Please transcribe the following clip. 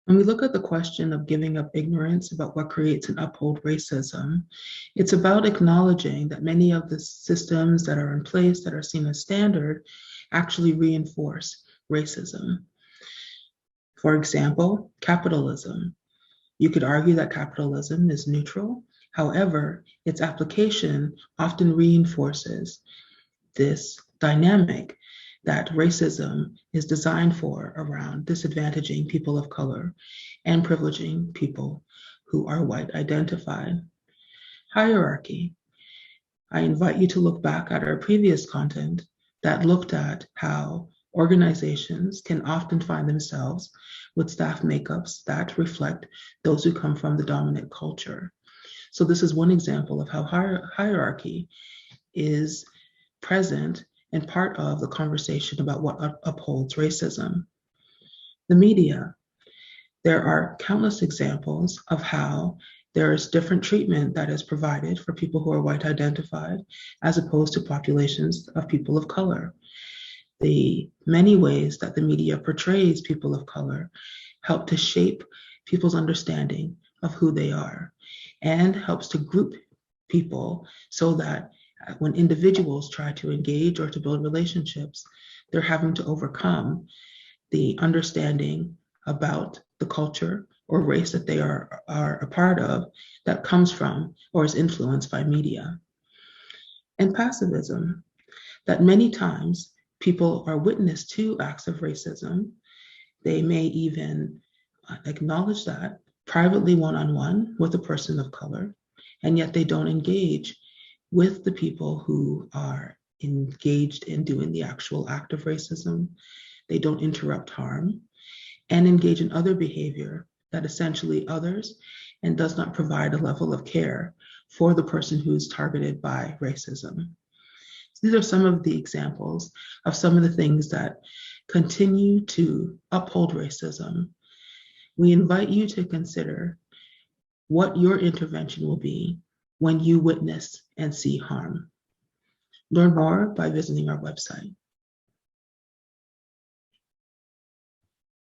When we look at the question of giving up ignorance about what creates and uphold racism, it's about acknowledging that many of the systems that are in place that are seen as standard actually reinforce racism. For example, capitalism. You could argue that capitalism is neutral. However, its application often reinforces this dynamic that racism is designed for around disadvantaging people of color and privileging people who are white identified. Hierarchy. I invite you to look back at our previous content that looked at how organizations can often find themselves with staff makeups that reflect those who come from the dominant culture. So this is one example of how hierarchy is present and part of the conversation about what upholds racism. The media. There are countless examples of how there is different treatment that is provided for people who are white identified as opposed to populations of people of color. The many ways that the media portrays people of color help to shape people's understanding of who they are and helps to group people so that when individuals try to engage or to build relationships, they're having to overcome the understanding about the culture or race that they are a part of that comes from or is influenced by media. And passivism, that many times people are witness to acts of racism. They may even acknowledge that privately one-on-one with a person of color, and yet they don't engage with the people who are engaged in doing the actual act of racism. They don't interrupt harm and engage in other behavior that essentially others and does not provide a level of care for the person who is targeted by racism. So these are some of the examples of some of the things that continue to uphold racism. We invite you to consider what your intervention will be when you witness and see harm. Learn more by visiting our website.